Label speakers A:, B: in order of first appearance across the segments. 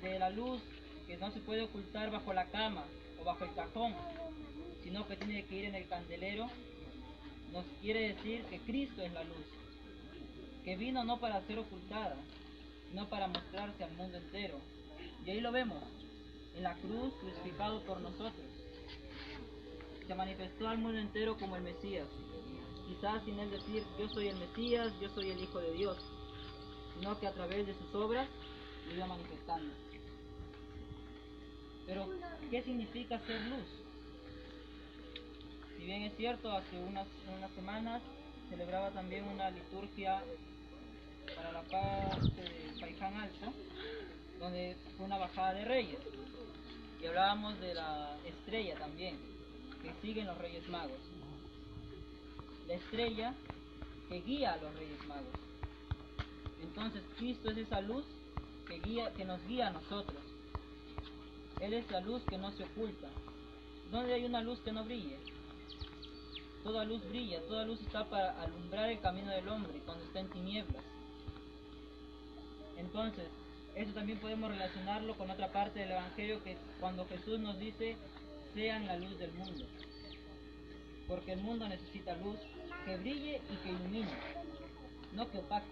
A: de la luz que no se puede ocultar bajo la cama o bajo el cajón, sino que tiene que ir en el candelero, nos quiere decir que Cristo es la luz, que vino no para ser ocultada, sino para mostrarse al mundo entero. Y ahí lo vemos, en la cruz, crucificado por nosotros. Se manifestó al mundo entero como el Mesías, quizás sin él decir yo soy el Mesías, yo soy el Hijo de Dios, sino que a través de sus obras lo iba manifestando. Pero, ¿qué significa ser luz? Si bien es cierto, hace unas semanas celebraba también una liturgia para la parte de Paiján Alto, donde fue una bajada de reyes, y hablábamos de la estrella también, que siguen los Reyes Magos. La estrella que guía a los Reyes Magos. Entonces Cristo es esa luz que nos guía a nosotros. Él es la luz que no se oculta. ¿Dónde hay una luz que no brille? Toda luz brilla, toda luz está para alumbrar el camino del hombre cuando está en tinieblas. Entonces, eso también podemos relacionarlo con otra parte del Evangelio, que cuando Jesús nos dice, sean la luz del mundo. Porque el mundo necesita luz que brille y que ilumine, no que opaque.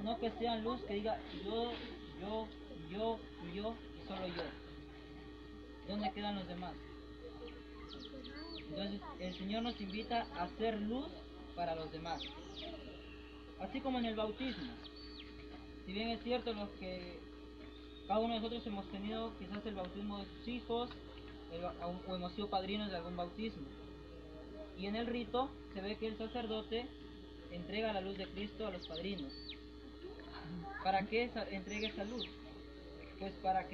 A: No que sean luz que diga yo y solo yo. ¿Dónde quedan los demás? Entonces el Señor nos invita a ser luz para los demás. Así como en el bautismo. Si bien es cierto cada uno de nosotros hemos tenido quizás el bautismo de sus hijos o hemos sido padrinos de algún bautismo. Y en el rito se ve que el sacerdote entrega la luz de Cristo a los padrinos. ¿Para qué entrega esa luz? Pues para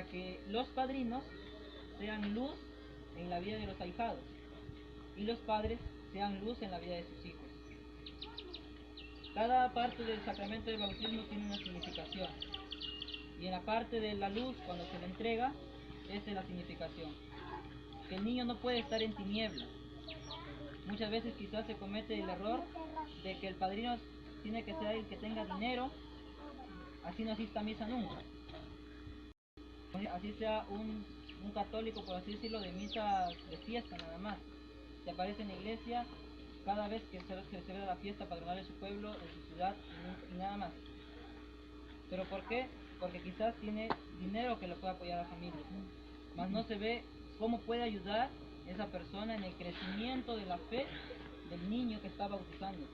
A: que los padrinos sean luz en la vida de los ahijados y los padres sean luz en la vida de sus hijos. Cada parte del sacramento del bautismo tiene una significación, y en la parte de la luz, cuando se le entrega, esa es la significación, que el niño no puede estar en tinieblas. Muchas veces quizás se comete el error de que el padrino tiene que ser el que tenga dinero, así no asista a misa nunca. Así sea un católico, por así decirlo, de misa de fiesta nada más. Se aparece en la iglesia cada vez que se celebra la fiesta patronal de su pueblo, de su ciudad y nada más. ¿Pero por qué? Porque quizás tiene dinero que lo pueda apoyar a la familia, mas no se ve cómo puede ayudar esa persona en el crecimiento de la fe del niño que está bautizándose.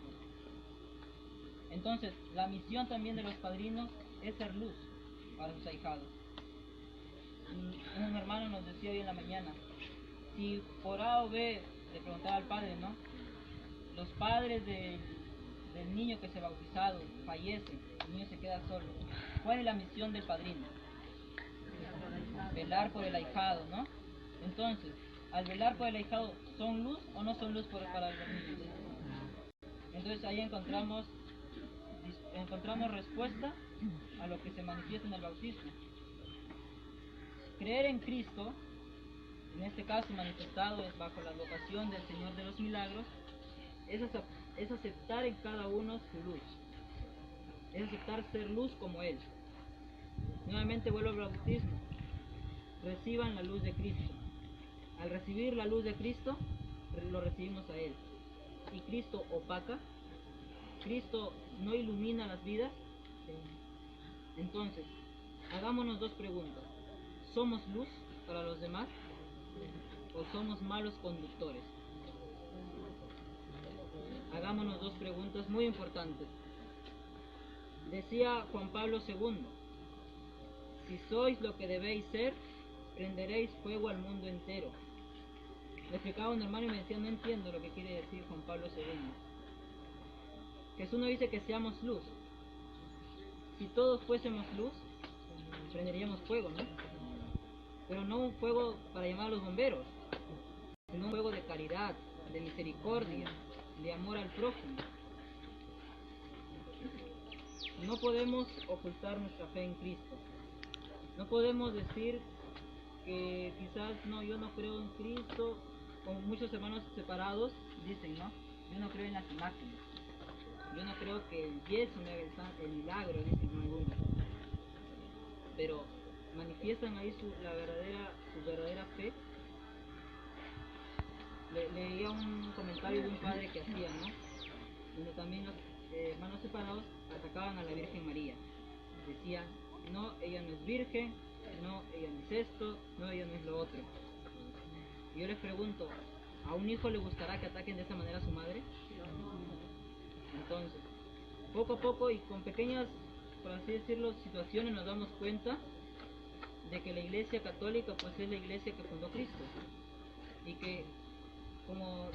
A: Entonces, la misión también de los padrinos es ser luz para sus ahijados. Un hermano nos decía hoy en la mañana, si por A o B, le preguntaba al padre, ¿no? Los padres del niño que se ha bautizado fallecen, el niño se queda solo. ¿Cuál es la misión del padrino? Velar por el ahijado, ¿no? Entonces, al velar por el ahijado, ¿son luz o no son luz para los niños? Entonces ahí encontramos respuesta a lo que se manifiesta en el bautismo. Creer en Cristo, en este caso manifestado bajo la advocación del Señor de los Milagros, es aceptar en cada uno su luz, es aceptar ser luz como Él. Nuevamente vuelvo al bautismo, reciban la luz de Cristo. Al recibir la luz de Cristo, lo recibimos a Él. ¿Y Cristo opaca? ¿Cristo no ilumina las vidas? Entonces, hagámonos dos preguntas. ¿Somos luz para los demás o somos malos conductores? Hagámonos dos preguntas muy importantes. Decía Juan Pablo II, si sois lo que debéis ser, prenderéis fuego al mundo entero. Le explicaba a un hermano y me decía, no entiendo lo que quiere decir Juan Pablo II. Jesús nos dice que seamos luz. Si todos fuésemos luz, prenderíamos fuego, ¿no? Pero no un fuego para llamar a los bomberos, sino un fuego de caridad, de misericordia, de amor al prójimo. No podemos ocultar nuestra fe en Cristo. No podemos decir que quizás no, yo no creo en Cristo, como muchos hermanos separados dicen, ¿no? Yo no creo en las imágenes. Yo no creo que el yeso me haga el milagro, dicen algunos. pero manifiestan ahí su verdadera fe. Leía un comentario de un padre que hacía, ¿no? Donde también los hermanos separados atacaban a la Virgen María. Decían, no, ella no es virgen, no, ella no es esto, no, ella no es lo otro. Y yo les pregunto, ¿a un hijo le gustará que ataquen de esa manera a su madre? Entonces, poco a poco y con pequeñas, por así decirlo, situaciones nos damos cuenta de que la Iglesia Católica pues es la iglesia que fundó Cristo. Y que, como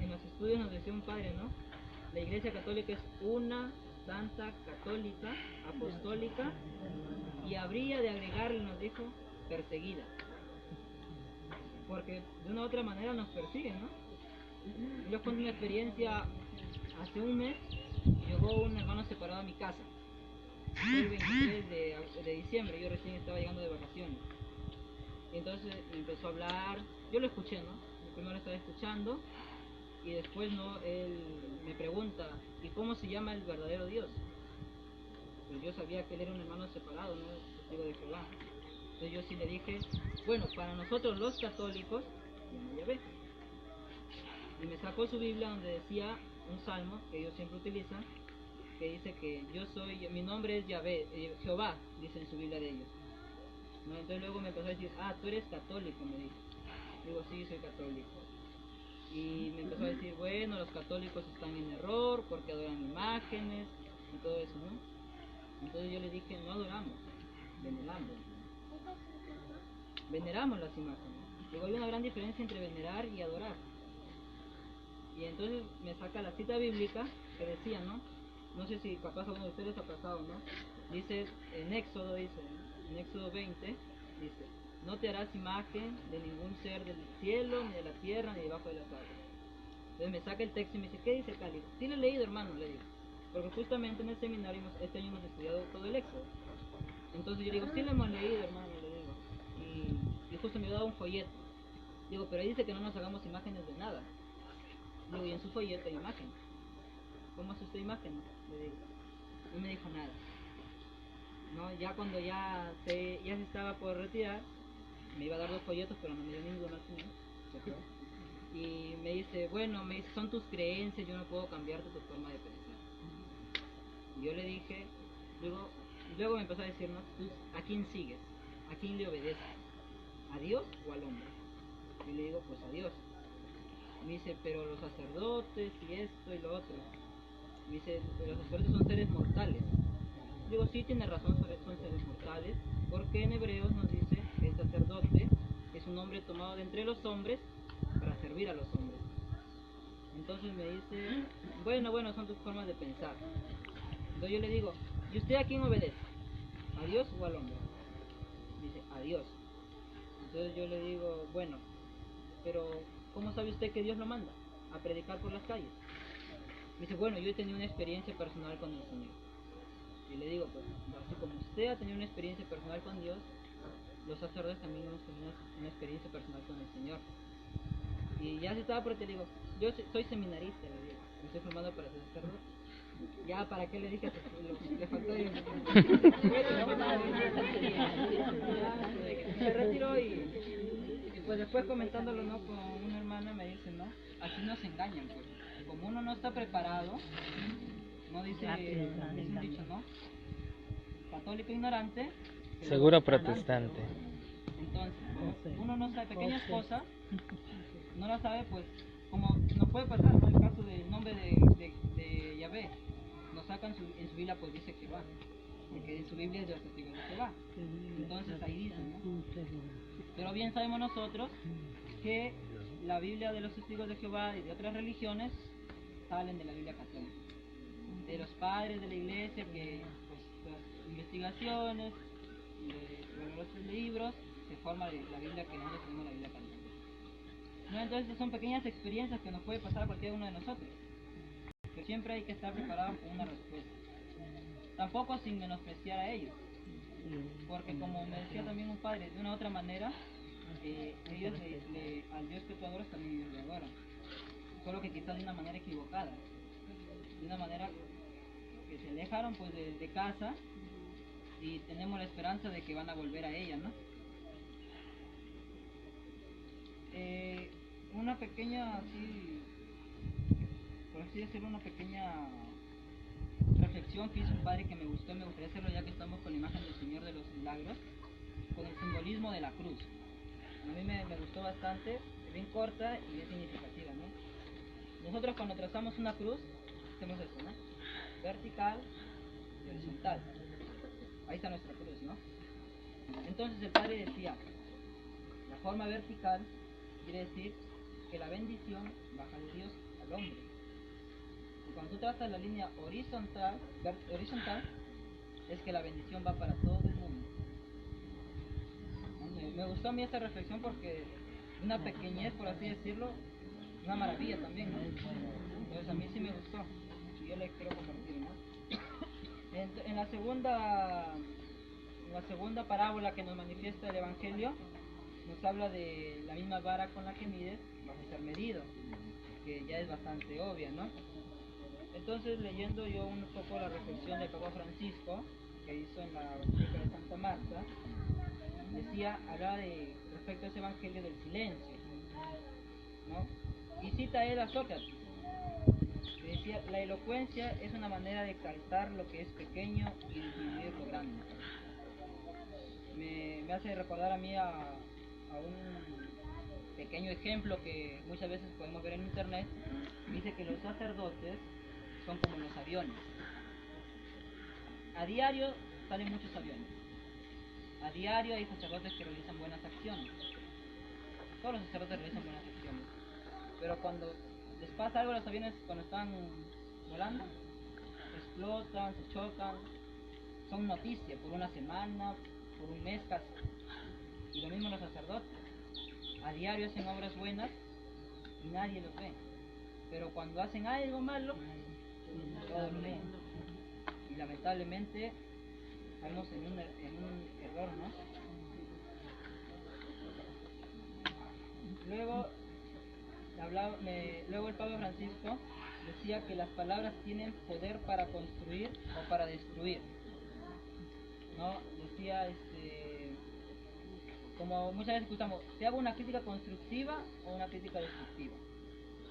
A: en los estudios nos decía un padre, ¿no? La Iglesia Católica es una, santa, católica, apostólica, y habría de agregarle, nos dijo, perseguida. Porque de una u otra manera nos persiguen, ¿no? Yo les cuento una experiencia. Hace un mes llegó un hermano separado a mi casa. Fue el 23 de diciembre, yo recién estaba llegando de vacaciones. Y entonces me empezó a hablar, yo lo escuché, ¿no? Primero estaba escuchando y después, ¿no? Él me pregunta, ¿y cómo se llama el verdadero Dios? Pues yo sabía que él era un hermano separado, ¿no? Testigo de Jehová. Entonces yo sí le dije, bueno, para nosotros los católicos, ya ve. Y me sacó su Biblia donde decía un salmo que ellos siempre utilizan, que dice que mi nombre es Yahvé, Jehová, dice en su Biblia de ellos. ¿No? Entonces luego me empezó a decir, tú eres católico, me dijo. Digo, sí, soy católico. Y me empezó a decir, bueno, los católicos están en error porque adoran imágenes y todo eso, ¿no? Entonces yo le dije, no adoramos, veneramos. Veneramos las imágenes. Digo, hay una gran diferencia entre venerar y adorar. Y entonces me saca la cita bíblica que decía, ¿no? No sé si capaz a uno de ustedes ha pasado, ¿no? Dice, en Éxodo 20, dice, no te harás imagen de ningún ser del cielo, ni de la tierra, ni debajo de las aguas. Entonces me saca el texto y me dice, ¿qué dice Cali? Sí lo he leído, hermano, le digo. Porque justamente en el seminario este año hemos estudiado todo el Éxodo. Entonces yo digo, sí lo hemos leído, hermano, le digo. Y justo me ha dado un folleto. Digo, pero ahí dice que no nos hagamos imágenes de nada. Digo, y en su folleto hay imágenes. ¿Cómo hace usted imágenes? Le digo. No me dijo nada. ¿No? Ya cuando ya se estaba por retirar, me iba a dar 2 folletos, pero no me dio ninguno al final. Y me dice, bueno, son tus creencias, yo no puedo cambiarte tu forma de pensar. Y yo le dije, luego me empezó a decir, ¿no? ¿Tú a quién sigues? ¿A quién le obedeces? ¿A Dios o al hombre? Y le digo, pues a Dios. Me dice, pero los sacerdotes y esto y lo otro. Me dice, pero los sacerdotes son seres mortales. Digo, sí, tiene razón, son seres mortales, porque en Hebreos nos dice que el sacerdote es un hombre tomado de entre los hombres para servir a los hombres. Entonces me dice, bueno, son tus formas de pensar. Entonces yo le digo, ¿y usted a quién obedece? ¿A Dios o al hombre? Dice, a Dios. Entonces yo le digo, bueno, pero ¿cómo sabe usted que Dios lo manda a predicar por las calles? Me dice, bueno, yo he tenido una experiencia personal con el Señor. Y le digo, pues, así como usted ha tenido una experiencia personal con Dios, los sacerdotes también hemos tenido una experiencia personal con el Señor. Y ya se estaba por te digo, yo soy seminarista, le digo, me estoy formando para ser sacerdote. Ya, ¿para qué le dije? Le faltó ir. Se retiró y pues después comentándolo, ¿no? Con una hermana me dice, ¿no? Así nos engañan, pues. Como uno no está preparado, no dice un dicho, ¿no? Católico ignorante,
B: seguro protestante.
A: Entonces, como uno no sabe pequeñas cosas, no las sabe, pues, como nos puede pasar, ¿no? El caso del nombre de Yahvé, nos sacan en su Biblia, pues dice Jehová, porque en su Biblia es de los testigos de Jehová. Entonces ahí dicen, ¿no? Pero bien sabemos nosotros que la Biblia de los testigos de Jehová y de otras religiones salen de la Biblia católica, de los padres de la iglesia que, pues, las investigaciones, los libros, se forma la Biblia que nosotros tenemos, la Biblia católica. ¿No? Entonces son pequeñas experiencias que nos puede pasar a cualquier uno de nosotros, pero siempre hay que estar preparados con una respuesta, tampoco sin menospreciar a ellos, porque como me decía también un padre, de una u otra manera, ellos al Dios que tú adoras también ellos lo adoran, solo que quizás de una manera equivocada, de una manera que se alejaron pues de casa y tenemos la esperanza de que van a volver a ella, ¿no? Una pequeña, así, por así decirlo, una pequeña reflexión que hizo un padre que me gustó, me gustaría hacerlo ya que estamos con la imagen del Señor de los Milagros, con el simbolismo de la cruz. A mí me gustó bastante, es bien corta y bien significativa, ¿no? Nosotros cuando trazamos una cruz, hacemos esto, ¿no? Vertical y horizontal. Ahí está nuestra cruz, ¿no? Entonces el padre decía, la forma vertical quiere decir que la bendición baja de Dios al hombre. Y cuando tú trazas la línea horizontal, es que la bendición va para todo el mundo. Me gustó a mí esta reflexión porque una pequeñez, por así decirlo, una maravilla también, ¿no? Entonces a mí sí me gustó y yo le quiero compartir, ¿no? En la segunda parábola que nos manifiesta el Evangelio, nos habla de la misma vara con la que mides vas a ser medido, que ya es bastante obvia, ¿no? Entonces, leyendo yo un poco la reflexión del Papa Francisco que hizo en la Basílica de Santa Marta, hablaba respecto a ese evangelio del silencio, ¿no? Y cita él a Sócrates, que decía, la elocuencia es una manera de exaltar lo que es pequeño y disminuir lo grande. Me hace recordar a mí a un pequeño ejemplo que muchas veces podemos ver en internet. Dice que los sacerdotes son como los aviones. A diario salen muchos aviones. A diario hay sacerdotes que realizan buenas acciones. Todos los sacerdotes realizan buenas acciones. Pero cuando les pasa algo a los aviones, cuando están volando, explotan, se chocan, son noticia por una semana, por un mes casi. Y lo mismo los sacerdotes. A diario hacen obras buenas y nadie los ve. Pero cuando hacen algo malo, todos lo ven. Y lamentablemente estamos en un error, ¿no? Luego el Papa Francisco decía que las palabras tienen poder para construir o para destruir, ¿no? Decía, como muchas veces escuchamos, ¿te hago una crítica constructiva o una crítica destructiva?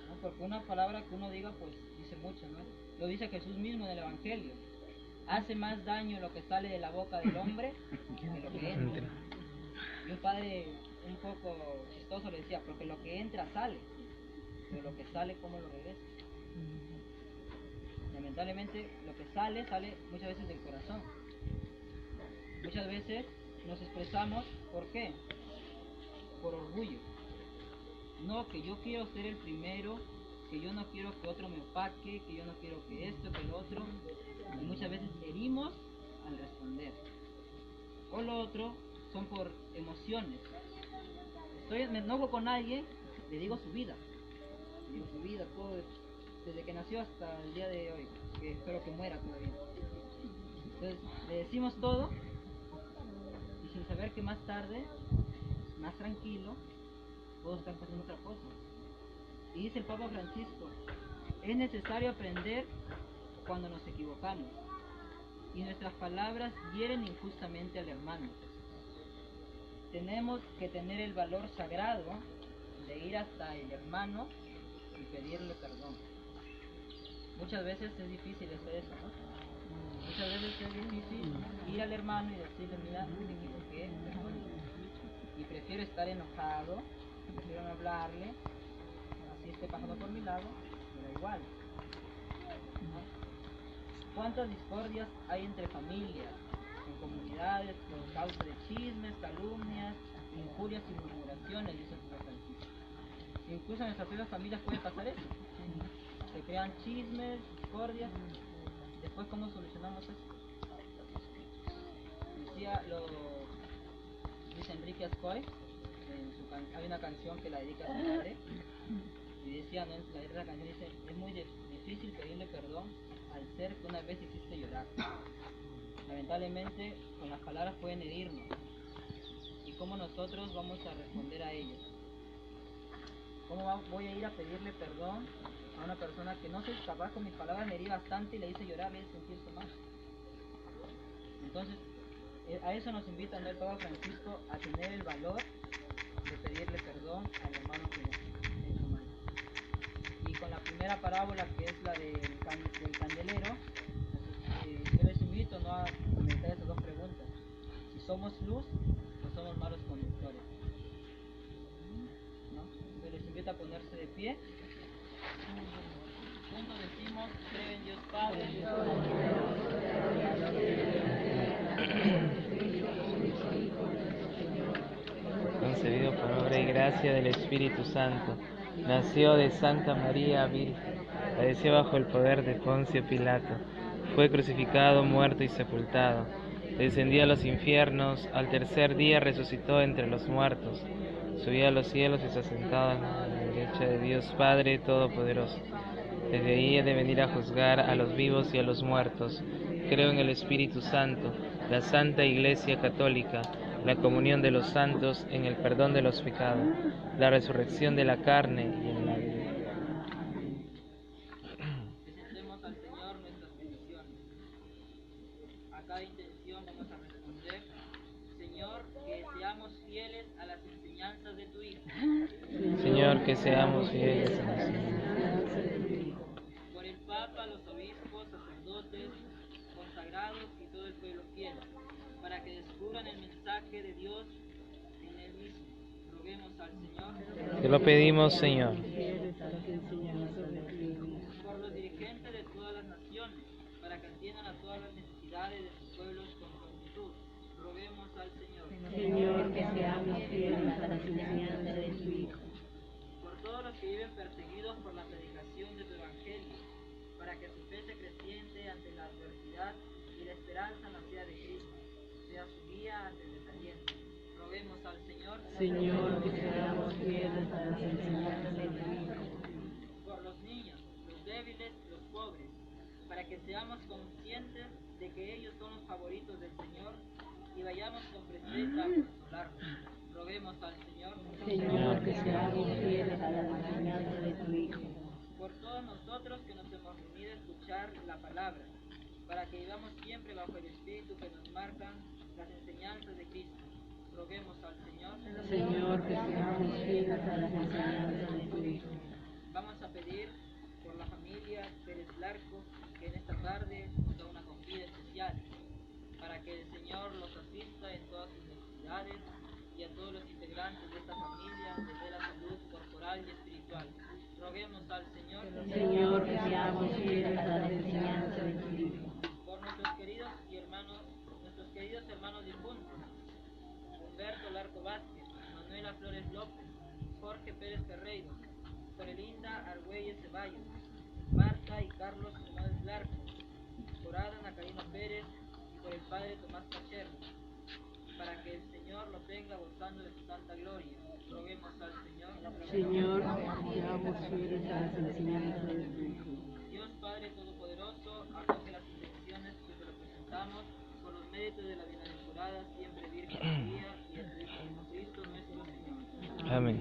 A: ¿No? Porque una palabra que uno diga, pues dice mucho, ¿no? Lo dice Jesús mismo en el Evangelio. Hace más daño lo que sale de la boca del hombre que lo que entra. Y un padre un poco chistoso le decía, porque lo que entra sale, pero lo que sale, ¿cómo lo regresa? Lamentablemente, lo que sale muchas veces del corazón. Muchas veces nos expresamos, ¿por qué? Por orgullo. No, que yo quiero ser el primero, que yo no quiero que otro me opaque, que yo no quiero que esto, que lo otro. Y muchas veces herimos al responder. O lo otro son por emociones. Me enojo con alguien, le digo su vida. Le digo su vida, todo, desde que nació hasta el día de hoy, que espero que muera todavía. Entonces, le decimos todo y sin saber que más tarde, más tranquilo, puedo estar pasando otra cosa. Y dice el Papa Francisco, es necesario aprender cuando nos equivocamos y nuestras palabras hieren injustamente al hermano. Tenemos que tener el valor sagrado de ir hasta el hermano y pedirle perdón. Muchas veces es difícil hacer eso, ¿no? Muchas veces es difícil ir al hermano y decirle, mira, me equivoqué, perdón. Y prefiero estar enojado, prefiero no hablarle, así esté pasando por mi lado, me da igual, ¿no? ¿Cuántas discordias hay entre familias, en comunidades, por causa de chismes, calumnias, injurias y murmuraciones, dice el Papa Francisco? Incluso en nuestras propias familias puede pasar eso. Se crean chismes, discordias. Después, ¿cómo solucionamos eso? Dice Enrique Ascoy, hay una canción que la dedica a su madre, y decía, ¿no? La letra de la canción dice, es muy difícil pedirle perdón al ser que una vez hiciste llorar. Lamentablemente, con las palabras pueden herirnos. ¿Y cómo nosotros vamos a responder a ellos? ¿Cómo voy a ir a pedirle perdón a una persona que no sé, capaz con mis palabras me herí bastante y le hice llorar, le hice sentirse mal? Entonces, A eso nos invita el Papa Francisco, a tener el valor de pedirle perdón al hermano que ha hecho mal. Y con la primera parábola, que es la del candelero, yo les invito, ¿no?, a meditar esas dos preguntas: si somos luz o somos malos conductores, ¿no? Entonces les invito a ponerse de pie. Juntos decimos: creo en Dios Padre,
B: concebido por obra y gracia del Espíritu Santo, nació de Santa María Virgen, padeció bajo el poder de Poncio Pilato, fue crucificado, muerto y sepultado, descendió a los infiernos, al tercer día resucitó entre los muertos, subió a los cielos y se ha sentado a la derecha de Dios Padre Todopoderoso. Desde ahí he de venir a juzgar a los vivos y a los muertos. Creo en el Espíritu Santo, la Santa Iglesia Católica, la comunión de los santos, en el perdón de los pecados, la resurrección de la carne y en la vida.
A: Presentemos al Señor nuestras peticiones. A cada intención vamos a responder: Señor, que seamos fieles a las enseñanzas de tu Hijo.
B: Señor, que seamos fieles a las enseñanzas de tu Hijo.
A: Por el Papa, los obispos, sacerdotes, consagrados y todo el pueblo fiel, para que descubran el mensaje de Dios en él mismo. Roguemos al Señor.
B: Te lo pedimos, Señor.
A: Por los dirigentes de todas las naciones, para que atiendan a todas las necesidades de sus pueblos con prontitud. Roguemos al Señor.
C: Señor, que seamos fieles a las enseñanzas de tu Hijo.
A: Por todos los que viven perseguidos por la predicación de tu Evangelio, para que su fe creciente ante la adversidad y la esperanza en la vida de Cristo sea su guía ante el desaliento. Roguemos al Señor.
C: Señor, que seamos fieles a las enseñanzas de tu Hijo.
A: Por los niños, los débiles, los pobres, para que seamos conscientes de que ellos son los favoritos del Señor y vayamos con presteza a consolarlos. Roguemos al Señor.
C: Señor, que seamos fieles a las enseñanzas de tu Hijo.
A: Por todos nosotros que nos hemos reunido a escuchar la palabra, para que vivamos siempre bajo el Espíritu que nos marcan las enseñanzas de Cristo. Roguemos al Señor.
C: Señor, que seamos fieles a las enseñanzas de tu Hijo.
A: Vamos a pedir por la familia Pérez Larco, que en esta tarde nos da una acogida especial, para que el Señor los asista en todas sus necesidades, y a todos los integrantes de esta familia les dé la salud corporal y espiritual. Roguemos al Señor.
C: Señor, que seamos fieles a las enseñanzas de tu Hijo.
A: Por nuestros queridos hermanos difuntos: Humberto Larco Vázquez, Manuela Flores López, Jorge Pérez Ferreiro, Sorelinda Argüelles Ceballos, Marta y Carlos Hernández Larco, por Ada Nacarino Pérez y por el Padre Tomás Pacherno, para que el Señor lo tenga gozando de su santa gloria. Roguemos al Señor.
C: Señor, que seamos fieles a las enseñanzas de tu Hijo.
A: Dios Padre Todopoderoso, acoge las intenciones que te lo presentamos por los méritos de la bienaventurada siempre Virgen María y a tu Hijo Jesucristo nuestro Señor.
B: Amén.